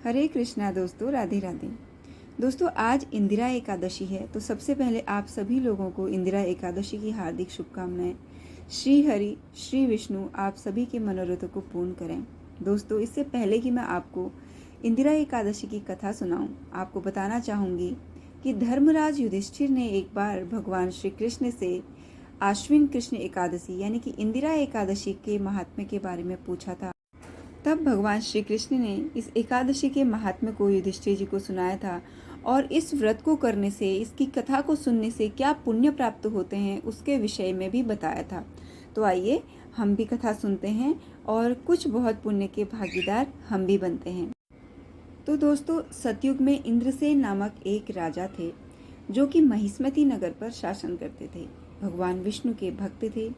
हरे कृष्णा दोस्तों, राधे राधे। दोस्तों, आज इंदिरा एकादशी है, तो सबसे पहले आप सभी लोगों को इंदिरा एकादशी की हार्दिक शुभकामनाएं। श्री हरि श्री विष्णु आप सभी के मनोरथों को पूर्ण करें। दोस्तों, इससे पहले कि मैं आपको इंदिरा एकादशी की कथा सुनाऊं, आपको बताना चाहूँगी कि धर्मराज युधिष्ठिर ने एक बार भगवान श्री कृष्ण से आश्विन कृष्ण एकादशी यानी कि इंदिरा एकादशी के महात्म्य के बारे में पूछा था। तब भगवान श्री कृष्ण ने इस एकादशी के महात्म्य को युधिष्ठिर जी को सुनाया था और इस व्रत को करने से, इसकी कथा को सुनने से क्या पुण्य प्राप्त होते हैं उसके विषय में भी बताया था। तो आइए हम भी कथा सुनते हैं और कुछ बहुत पुण्य के भागीदार हम भी बनते हैं। तो दोस्तों, सतयुग में इंद्रसेन नामक एक राजा थे जो कि महिष्मती नगर पर शासन करते थे। भगवान विष्णु के भक्त थे।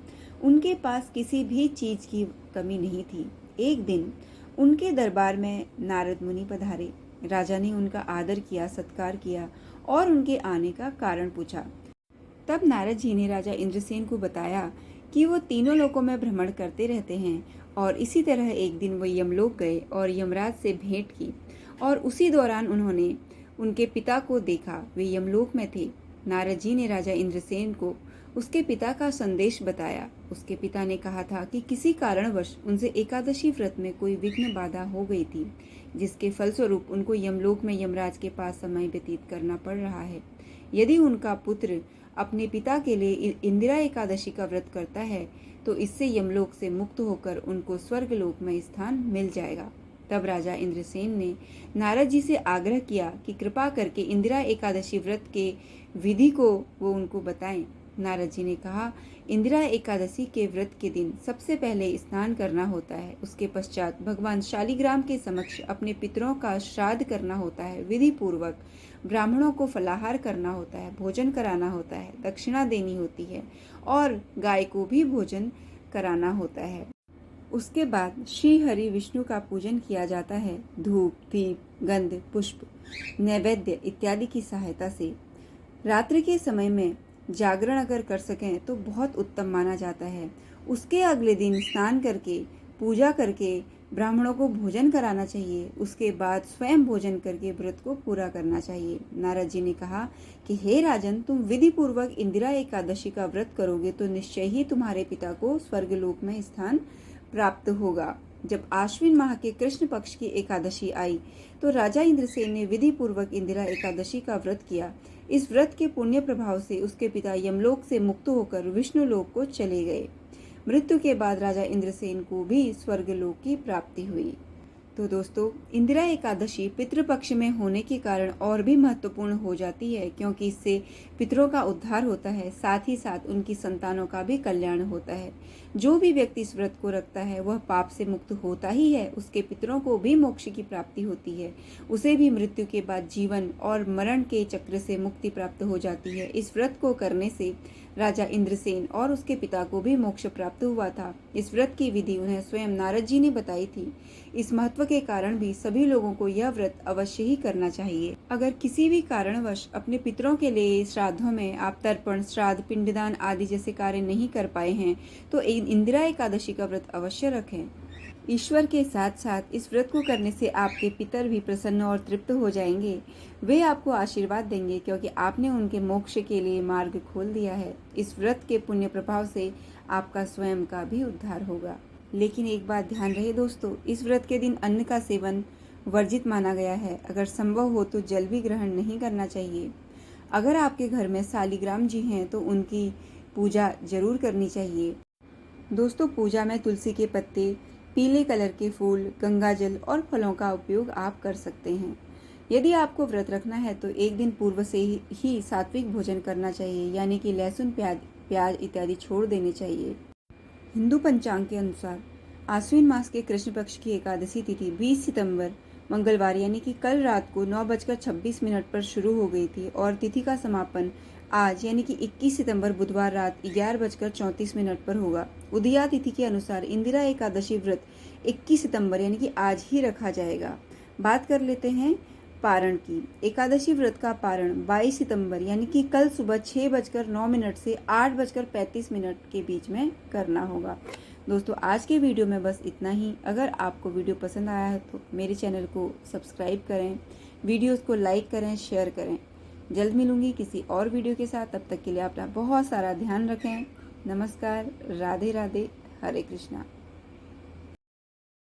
उनके पास किसी भी चीज की कमी नहीं थी। एक दिन उनके दरबार में नारद मुनि पधारे। राजा ने उनका आदर किया, सत्कार किया और उनके आने का कारण पूछा। तब नारद जी ने राजा इंद्रसेन को बताया कि वो तीनों लोकों में भ्रमण करते रहते हैं और इसी तरह एक दिन वो यमलोक गए और यमराज से भेंट की और उसी दौरान उन्होंने उनके पिता को देखा। वे यमलोक में थे। नारद जी ने राजा इंद्रसेन को उसके पिता का संदेश बताया। उसके पिता ने कहा था कि किसी कारणवश उनसे एकादशी व्रत में कोई विघ्न बाधा हो गई थी, जिसके फलस्वरूप उनको यमलोक में यमराज के पास समय व्यतीत करना पड़ रहा है। यदि उनका पुत्र अपने पिता के लिए इंदिरा एकादशी का व्रत करता है तो इससे यमलोक से मुक्त होकर उनको स्वर्गलोक में स्थान मिल जाएगा। तब राजा इंद्रसेन ने नारद जी से आग्रह किया कि कृपा करके इंदिरा एकादशी व्रत के विधि को वो उनको बताएं। नारद जी ने कहा, इंदिरा एकादशी के व्रत के दिन सबसे पहले स्नान करना होता है। उसके पश्चात भगवान शालिग्राम के समक्ष अपने पितरों का श्राद्ध करना होता है। विधि पूर्वक ब्राह्मणों को फलाहार करना होता है, भोजन कराना होता है, दक्षिणा देनी होती है और गाय को भी भोजन कराना होता है। उसके बाद श्री हरि विष्णु का पूजन किया जाता है। धूप, दीप, गंध, पुष्प, नैवेद्य इत्यादि की सहायता से। रात्रि के समय में जागरण अगर कर सकें तो बहुत उत्तम माना जाता है। उसके अगले दिन स्नान करके, पूजा करके ब्राह्मणों को भोजन कराना चाहिए। उसके बाद स्वयं भोजन करके व्रत को पूरा करना चाहिए। नारद जी ने कहा कि हे राजन, तुम विधि पूर्वक इंदिरा एकादशी का व्रत करोगे तो निश्चय ही तुम्हारे पिता को स्वर्गलोक में स्थान प्राप्त होगा। जब आश्विन माह के कृष्ण पक्ष की एकादशी आई तो राजा इंद्रसेन ने विधि पूर्वक इंदिरा एकादशी का व्रत किया। इस व्रत के पुण्य प्रभाव से उसके पिता यमलोक से मुक्त होकर विष्णु लोक को चले गए। मृत्यु के बाद राजा इंद्रसेन को भी स्वर्गलोक की प्राप्ति हुई। तो दोस्तों, इंदिरा एकादशी पितृपक्ष में होने के कारण और भी महत्वपूर्ण हो जाती है, क्योंकि इससे पितरों का उद्धार होता है, साथ ही साथ उनकी संतानों का भी कल्याण होता है। जो भी व्यक्ति इस व्रत को रखता है वह पाप से मुक्त होता ही है। उसके पितरों को भी मोक्ष की प्राप्ति होती है। उसे भी मृत्यु के बाद जीवन और मरण के चक्र से मुक्ति प्राप्त हो जाती है। इस व्रत को करने से राजा इंद्रसेन और उसके पिता को भी मोक्ष प्राप्त हुआ था। इस व्रत की विधि उन्हें स्वयं नारद जी ने बताई थी। इस महत्व के कारण भी सभी लोगों को यह व्रत अवश्य ही करना चाहिए। अगर किसी भी कारणवश अपने पितरों के लिए श्राद्धों में आप तर्पण, श्राद्ध, पिंडदान आदि जैसे कार्य नहीं कर पाए हैं तो इंदिरा एकादशी का व्रत अवश्य रखें। ईश्वर के साथ साथ इस व्रत को करने से आपके पितर भी प्रसन्न और तृप्त हो जाएंगे। वे आपको आशीर्वाद देंगे क्योंकि आपने उनके मोक्ष के लिए मार्ग खोल दिया है। इस व्रत के पुण्य प्रभाव से आपका स्वयं का भी उद्धार होगा। लेकिन एक बात ध्यान रहे दोस्तों, इस व्रत के दिन अन्न का सेवन वर्जित माना गया है। अगर संभव हो तो जल भी ग्रहण नहीं करना चाहिए। अगर आपके घर में शालिग्राम जी हैं तो उनकी पूजा जरूर करनी चाहिए। दोस्तों, पूजा में तुलसी के पत्ते, पीले कलर के फूल, गंगाजल और फलों का उपयोग आप कर सकते हैं। यदि आपको व्रत रखना है तो एक दिन पूर्व से ही सात्विक भोजन करना चाहिए, यानी कि लहसुन, प्याज इत्यादि छोड़ देने चाहिए। हिंदू पंचांग के अनुसार आश्विन मास के कृष्ण पक्ष की एकादशी तिथि 20 सितंबर मंगलवार यानी कि कल रात को 9:26 पर शुरू हो गई थी और तिथि का समापन आज यानी कि 21 सितंबर बुधवार रात 11:34 पर होगा। उदया तिथि के अनुसार इंदिरा एकादशी व्रत 21 सितंबर यानी कि आज ही रखा जाएगा। बात कर लेते हैं पारण की। एकादशी व्रत का पारण 22 सितंबर यानी कि कल सुबह 6:09 से 8:35 के बीच में करना होगा। दोस्तों आज के वीडियो में बस इतना ही। अगर आपको वीडियो पसंद आया है तो मेरे चैनल को सब्सक्राइब करें, वीडियोस को लाइक करें, शेयर करें। जल्द मिलूंगी किसी और वीडियो के साथ। तब तक के लिए अपना बहुत सारा ध्यान रखें। नमस्कार, राधे राधे, हरे कृष्णा।